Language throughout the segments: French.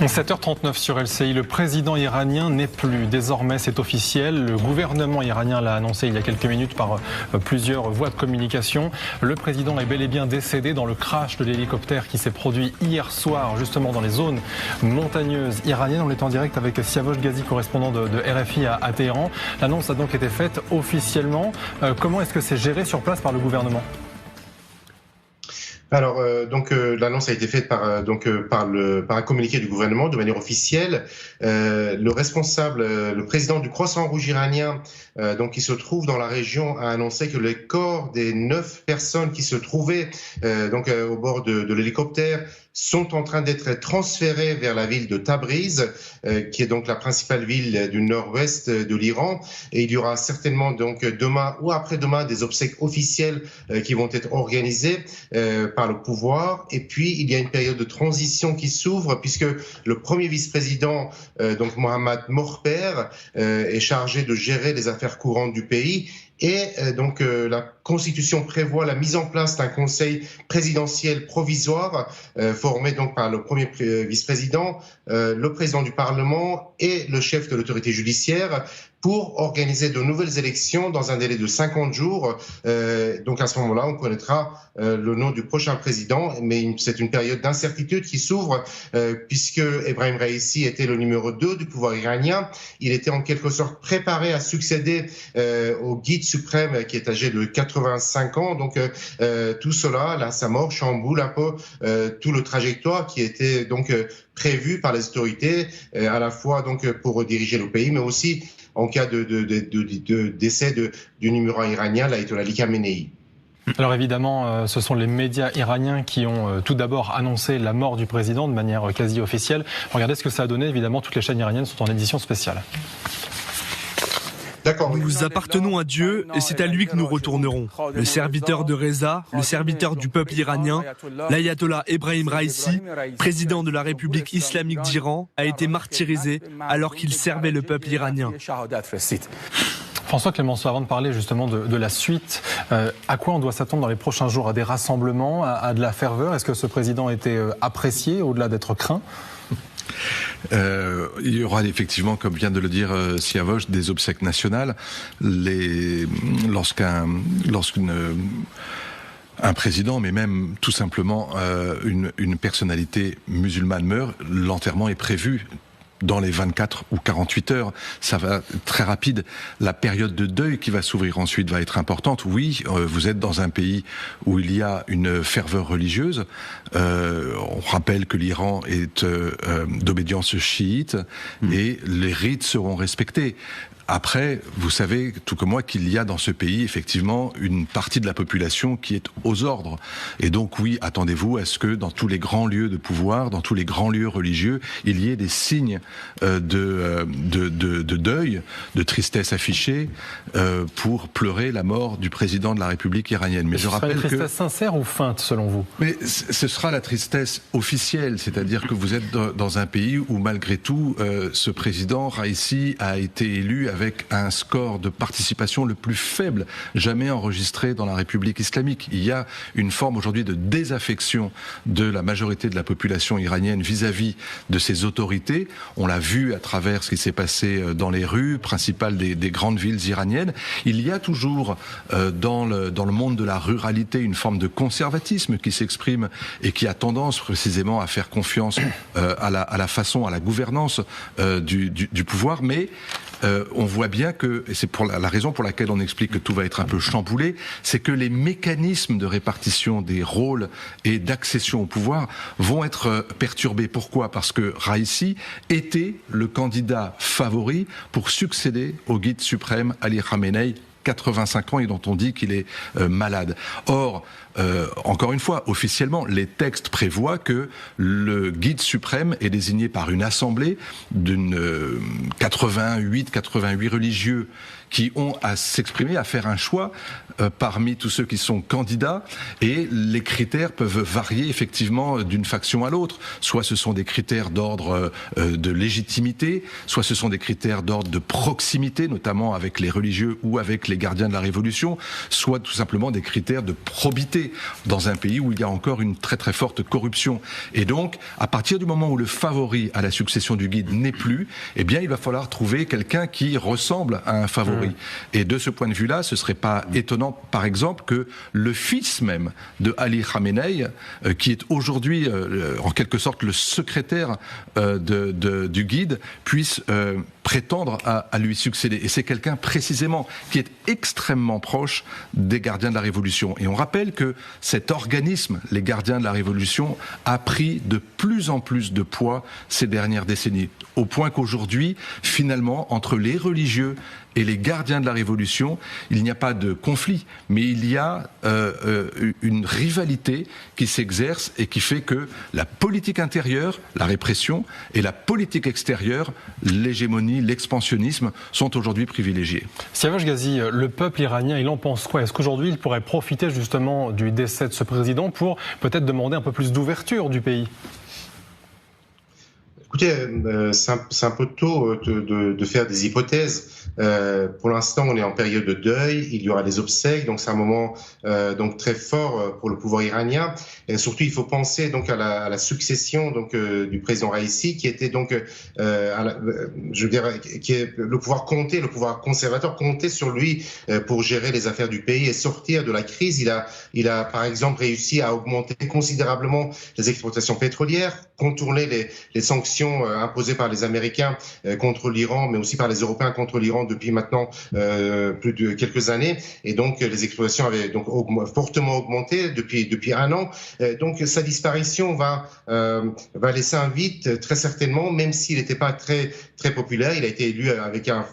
7h39 sur LCI, le président iranien n'est plus. Désormais, c'est officiel. Le gouvernement iranien l'a annoncé il y a quelques minutes par plusieurs voies de communication. Le président est bel et bien décédé dans le crash de l'hélicoptère qui s'est produit hier soir, justement dans les zones montagneuses iraniennes. On est en direct avec Siavosh Ghazi, correspondant de RFI à Téhéran. L'annonce a donc été faite officiellement. Comment est-ce que c'est géré sur place par le gouvernement ? Alors, l'annonce a été faite par un communiqué du gouvernement de manière officielle. Le responsable, le président du Croissant Rouge iranien, qui se trouve dans la région, a annoncé que les corps des 9 personnes qui se trouvaient au bord de l'hélicoptère sont en train d'être transférés vers la ville de Tabriz, qui est donc la principale ville du nord-ouest de l'Iran. Et il y aura certainement donc demain ou après-demain des obsèques officielles qui vont être organisées par le pouvoir. Et puis, il y a une période de transition qui s'ouvre puisque le premier vice-président, Mohammad Morper, est chargé de gérer les affaires courantes du pays. Et la Constitution prévoit la mise en place d'un conseil présidentiel provisoire formé donc par le premier vice-président, le président du Parlement et le chef de l'autorité judiciaire pour organiser de nouvelles élections dans un délai de 50 jours. Donc à ce moment-là, on connaîtra le nom du prochain président, mais c'est une période d'incertitude qui s'ouvre puisque Ebrahim Raïssi était le numéro 2 du pouvoir iranien. Il était en quelque sorte préparé à succéder au guide suprême qui est âgé de 85 ans. Donc tout cela, là, sa mort chamboule un peu tout le trajectoire qui était donc prévu par les autorités, à la fois donc pour diriger le pays, mais aussi en cas de décès du numéro 1 iranien, l'ayatollah Ali Khamenei. Alors évidemment, ce sont les médias iraniens qui ont tout d'abord annoncé la mort du président de manière quasi officielle. Regardez ce que ça a donné. Évidemment, toutes les chaînes iraniennes sont en édition spéciale. Nous appartenons à Dieu et c'est à lui que nous retournerons. Le serviteur de Reza, le serviteur du peuple iranien, l'ayatollah Ebrahim Raïssi, président de la République islamique d'Iran, a été martyrisé alors qu'il servait le peuple iranien. François Clémenceau, avant de parler justement de la suite, à quoi on doit s'attendre dans les prochains jours? À des rassemblements, à de la ferveur? Est-ce que ce président était apprécié au-delà d'être craint? Il y aura effectivement, comme vient de le dire Siavosh, des obsèques nationales. Lorsqu'un président, mais même tout simplement une personnalité musulmane meurt, l'enterrement est prévu dans les 24 ou 48 heures. Ça va être très rapide. La période de deuil qui va s'ouvrir ensuite va être importante. Oui, vous êtes dans un pays où il y a une ferveur religieuse. On rappelle que l'Iran est d'obédience chiite et les rites seront respectés. Après, vous savez, tout comme moi, qu'il y a dans ce pays, effectivement, une partie de la population qui est aux ordres. Et donc, oui, attendez-vous à ce que dans tous les grands lieux de pouvoir, dans tous les grands lieux religieux, il y ait des signes de deuil, de tristesse affichée pour pleurer la mort du président de la République iranienne. Mais je rappelle que... tristesse sincère ou feinte, selon vous? Mais ce sera la tristesse officielle, c'est-à-dire que vous êtes dans un pays où, malgré tout, ce président, Raïssi, a été élu avec un score de participation le plus faible jamais enregistré dans la République islamique. Il y a une forme aujourd'hui de désaffection de la majorité de la population iranienne vis-à-vis de ses autorités. On l'a vu à travers ce qui s'est passé dans les rues principales des grandes villes iraniennes. Il y a toujours dans le monde de la ruralité une forme de conservatisme qui s'exprime et qui a tendance précisément à faire confiance à la façon, à la gouvernance du pouvoir, mais on voit bien que, et c'est la raison pour laquelle on explique que tout va être un peu chamboulé, c'est que les mécanismes de répartition des rôles et d'accession au pouvoir vont être perturbés. Pourquoi? Parce que Raïssi était le candidat favori pour succéder au guide suprême Ali Khamenei, 85 ans et dont on dit qu'il est malade. Or, encore une fois, officiellement, les textes prévoient que le guide suprême est désigné par une assemblée d'une 88 religieux qui ont à s'exprimer, à faire un choix parmi tous ceux qui sont candidats, et les critères peuvent varier effectivement d'une faction à l'autre. Soit ce sont des critères d'ordre de légitimité, soit ce sont des critères d'ordre de proximité, notamment avec les religieux ou avec les gardiens de la Révolution, soit tout simplement des critères de probité. rester dans un pays où il y a encore une très très forte corruption. Et donc, à partir du moment où le favori à la succession du guide n'est plus, eh bien, il va falloir trouver quelqu'un qui ressemble à un favori. Et de ce point de vue-là, ce serait pas étonnant, par exemple, que le fils même de Ali Khamenei, qui est aujourd'hui en quelque sorte le secrétaire du guide, puisse prétendre à lui succéder. Et c'est quelqu'un précisément qui est extrêmement proche des gardiens de la Révolution. Et on rappelle que cet organisme, les gardiens de la Révolution, a pris de plus en plus de poids ces dernières décennies. Au point qu'aujourd'hui, finalement, entre les religieux et les gardiens de la Révolution, il n'y a pas de conflit, mais il y a une rivalité qui s'exerce et qui fait que la politique intérieure, la répression, et la politique extérieure, l'hégémonie, l'expansionnisme, sont aujourd'hui privilégiés. Siavash Ghazi, le peuple iranien, il en pense quoi? Est-ce qu'aujourd'hui, il pourrait profiter justement du décès de ce président pour peut-être demander un peu plus d'ouverture du pays? Écoutez, c'est un peu tôt de faire des hypothèses. Pour l'instant, on est en période de deuil. Il y aura des obsèques, donc c'est un moment donc très fort pour le pouvoir iranien. Et surtout, il faut penser donc à la succession donc du président Raïssi, qui était donc, je veux dire, qui est le pouvoir conservateur comptait sur lui pour gérer les affaires du pays et sortir de la crise. Il a par exemple réussi à augmenter considérablement les exportations pétrolières, contourner les sanctions imposées par les Américains contre l'Iran, mais aussi par les Européens contre l'Iran depuis maintenant plus de quelques années. Et donc, les exploitations avaient donc fortement augmenté depuis un an. Donc, sa disparition va laisser un vide, très certainement, même s'il n'était pas très populaire. Il a été élu avec un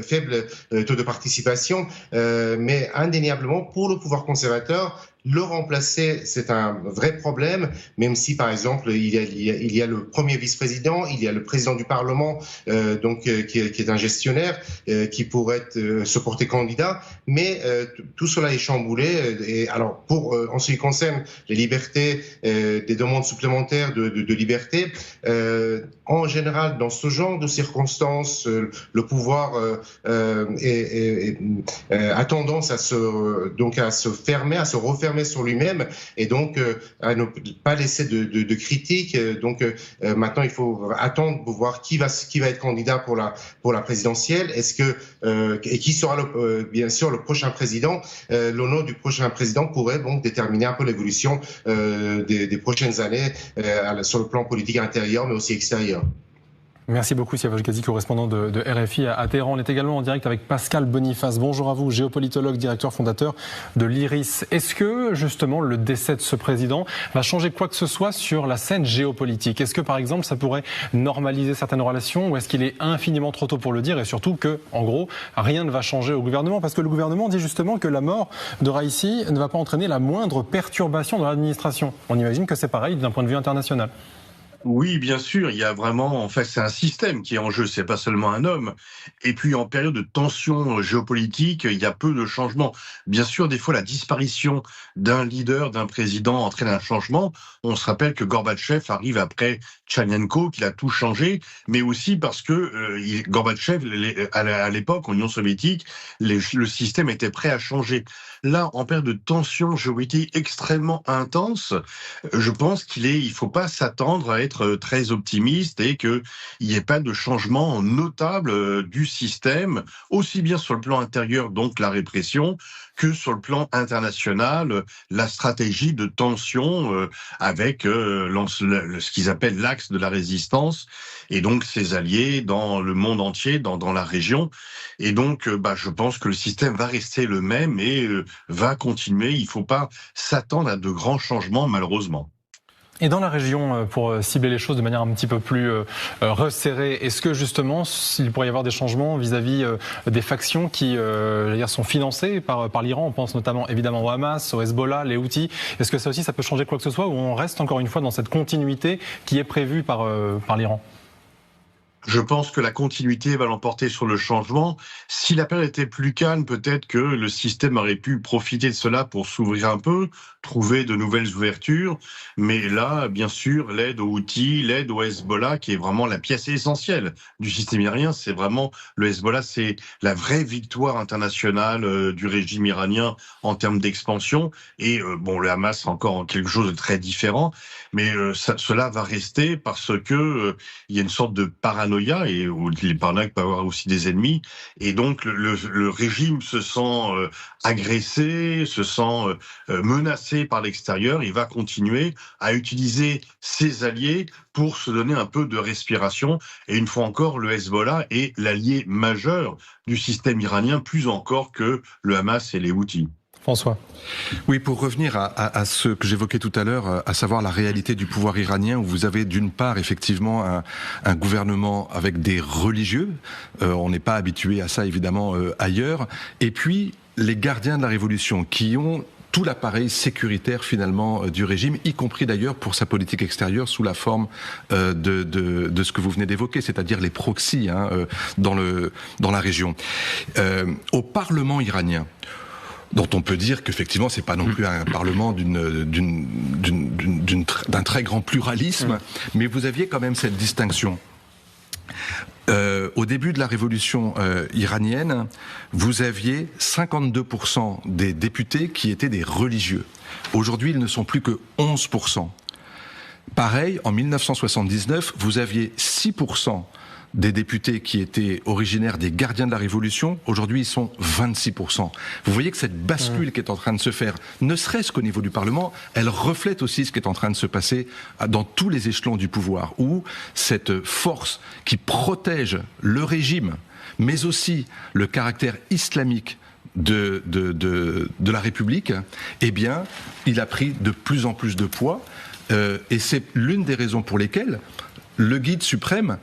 faible taux de participation, mais indéniablement, pour le pouvoir conservateur, le remplacer, c'est un vrai problème, même si, par exemple, il y a le premier vice-président, il y a le président du Parlement, donc qui est un gestionnaire, qui pourrait se porter candidat, mais tout cela est chamboulé. Et alors, en ce qui concerne les libertés, des demandes supplémentaires de liberté, en général, dans ce genre de circonstances, le pouvoir a tendance à se fermer, à se refermer sur lui-même, et donc à ne pas laisser de critiques. Donc maintenant, il faut attendre pour voir qui va être candidat pour la présidentielle. Est-ce que et qui sera bien sûr le prochain président? Le nom du prochain président pourrait donc déterminer un peu l'évolution des prochaines années sur le plan politique intérieur, mais aussi extérieur. Merci beaucoup Siavash Ghazi, correspondant de RFI à Téhéran. On est également en direct avec Pascal Boniface. Bonjour à vous, géopolitologue, directeur fondateur de l'IRIS. Est-ce que justement le décès de ce président va changer quoi que ce soit sur la scène géopolitique? Est-ce que par exemple ça pourrait normaliser certaines relations, ou est-ce qu'il est infiniment trop tôt pour le dire, et surtout que, en gros, rien ne va changer au gouvernement? Parce que le gouvernement dit justement que la mort de Raïssi ne va pas entraîner la moindre perturbation dans l'administration. On imagine que c'est pareil d'un point de vue international. Oui, bien sûr, il y a vraiment, en fait, c'est un système qui est en jeu, c'est pas seulement un homme. Et puis, en période de tension géopolitique, il y a peu de changements. Bien sûr, des fois, la disparition d'un leader, d'un président entraîne un changement. On se rappelle que Gorbatchev arrive après Tchernenko, qu'il a tout changé, mais aussi parce que Gorbatchev, à l'époque, en Union soviétique, le système était prêt à changer. Là, en période de tension géopolitique extrêmement intense, je pense il faut pas s'attendre à être très optimiste et qu'il n'y ait pas de changement notable du système, aussi bien sur le plan intérieur, donc la répression, que sur le plan international, la stratégie de tension avec ce qu'ils appellent l'axe de la résistance, et donc ses alliés dans le monde entier, dans la région. Et donc, je pense que le système va rester le même et va continuer. Il ne faut pas s'attendre à de grands changements, malheureusement. Et dans la région, pour cibler les choses de manière un petit peu plus resserrée, est-ce que justement, il pourrait y avoir des changements vis-à-vis des factions qui sont financées par l'Iran? On pense notamment évidemment au Hamas, au Hezbollah, les Houthis. Est-ce que ça aussi, ça peut changer quoi que ce soit, ou on reste encore une fois dans cette continuité qui est prévue par l'Iran? Je pense que la continuité va l'emporter sur le changement. Si la période était plus calme, peut-être que le système aurait pu profiter de cela pour s'ouvrir un peu. trouver de nouvelles ouvertures. Mais là, bien sûr, l'aide aux Houthis, l'aide au Hezbollah, qui est vraiment la pièce essentielle du système iranien. C'est vraiment, le Hezbollah, c'est la vraie victoire internationale du régime iranien en termes d'expansion. Et le Hamas, c'est encore quelque chose de très différent. Mais cela va rester parce que il y a une sorte de paranoïa, et les paranoïaques peuvent avoir aussi des ennemis. Et donc, le régime se sent agressé, se sent menacé par l'extérieur. Il va continuer à utiliser ses alliés pour se donner un peu de respiration. Et une fois encore, le Hezbollah est l'allié majeur du système iranien, plus encore que le Hamas et les Houthis. François. Oui, pour revenir à ce que j'évoquais tout à l'heure, à savoir la réalité du pouvoir iranien, où vous avez d'une part effectivement un gouvernement avec des religieux, on n'est pas habitué à ça évidemment ailleurs, et puis les gardiens de la révolution qui ont tout l'appareil sécuritaire finalement du régime, y compris d'ailleurs pour sa politique extérieure sous la forme de ce que vous venez d'évoquer, c'est-à-dire les proxys dans la région. Au Parlement iranien, dont on peut dire qu'effectivement c'est pas non plus un parlement d'un très grand pluralisme, mais vous aviez quand même cette distinction. Au début de la révolution iranienne, vous aviez 52% des députés qui étaient des religieux. Aujourd'hui, ils ne sont plus que 11%. Pareil, en 1979, vous aviez 6% des députés qui étaient originaires des gardiens de la Révolution. Aujourd'hui, ils sont 26%. Vous voyez que cette bascule qui est en train de se faire, ne serait-ce qu'au niveau du Parlement, elle reflète aussi ce qui est en train de se passer dans tous les échelons du pouvoir, où cette force qui protège le régime, mais aussi le caractère islamique de la République, eh bien, il a pris de plus en plus de poids. Et c'est l'une des raisons pour lesquelles le guide suprême,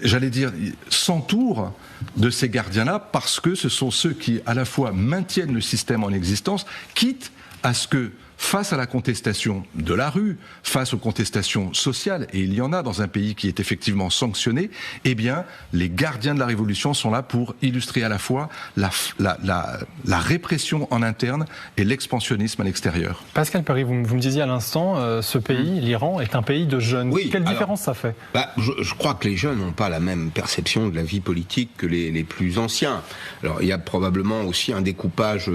j'allais dire, s'entoure de ces gardiens-là, parce que ce sont ceux qui, à la fois, maintiennent le système en existence, quitte à ce que, face à la contestation de la rue, face aux contestations sociales, et il y en a dans un pays qui est effectivement sanctionné, eh bien, les gardiens de la Révolution sont là pour illustrer à la fois la répression en interne et l'expansionnisme à l'extérieur. Pascal Perry, vous me disiez à l'instant, ce pays, l'Iran, est un pays de jeunes. Oui, quelle différence ça fait ? Je crois que les jeunes n'ont pas la même perception de la vie politique que les plus anciens. Alors, il y a probablement aussi un découpage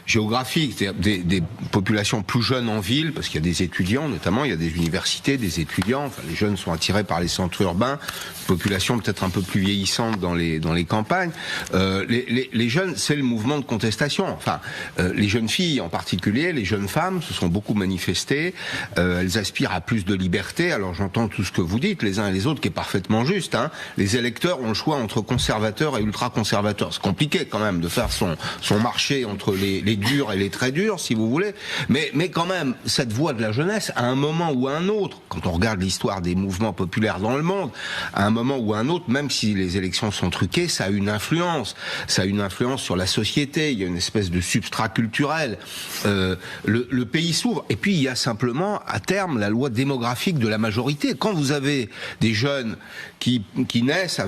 géographique, c'est-à-dire des populations plus jeunes en ville, parce qu'il y a des étudiants, notamment, il y a des universités, des étudiants, enfin, les jeunes sont attirés par les centres urbains, population peut-être un peu plus vieillissante dans les campagnes. Les jeunes, c'est le mouvement de contestation. Enfin, les jeunes filles en particulier, les jeunes femmes se sont beaucoup manifestées, elles aspirent à plus de liberté. Alors j'entends tout ce que vous dites, les uns et les autres, qui est parfaitement juste. Les électeurs ont le choix entre conservateurs et ultra-conservateurs. C'est compliqué quand même de faire son marché entre les durs et les très durs, si vous voulez. Mais quand même, cette voix de la jeunesse, à un moment ou à un autre, quand on regarde l'histoire des mouvements populaires dans le monde, à un moment ou à un autre, même si les élections sont truquées, ça a une influence. Ça a une influence sur la société. Il y a une espèce de substrat culturel. Le pays s'ouvre. Et puis, il y a simplement, à terme, la loi démographique de la majorité. Quand vous avez des jeunes qui naissent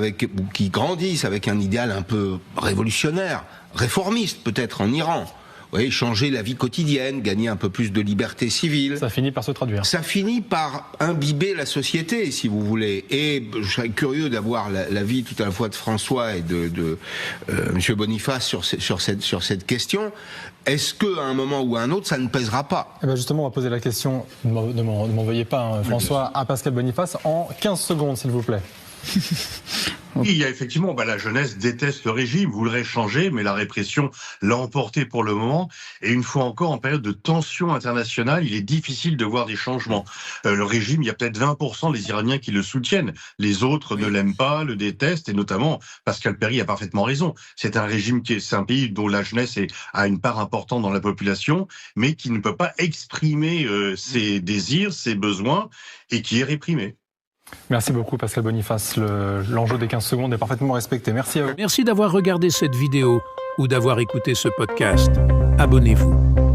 qui grandissent avec un idéal un peu révolutionnaire, réformiste peut-être en Iran, oui, changer la vie quotidienne, gagner un peu plus de liberté civile. Ça finit par se traduire. Ça finit par imbiber la société, si vous voulez. Et je serais curieux d'avoir l'avis tout à la fois de François et de Monsieur Boniface sur cette question. Est-ce qu'à un moment ou à un autre, ça ne pèsera pas ? Eh bien justement, on va poser la question, ne m'envoyez pas, François, à Pascal Boniface, en 15 secondes, s'il vous plaît. Oui, il y a effectivement, la jeunesse déteste le régime, voudrait changer, mais la répression l'a emporté pour le moment. Et une fois encore, en période de tension internationale, il est difficile de voir des changements. Le régime, il y a peut-être 20% des Iraniens qui le soutiennent. Les autres ne l'aiment pas, le détestent, et notamment, Pascal Perry a parfaitement raison. C'est un régime c'est un pays dont la jeunesse a une part importante dans la population, mais qui ne peut pas exprimer ses désirs, ses besoins, et qui est réprimé. Merci beaucoup Pascal Boniface, l'enjeu des 15 secondes est parfaitement respecté. Merci à vous. Merci d'avoir regardé cette vidéo ou d'avoir écouté ce podcast. Abonnez-vous.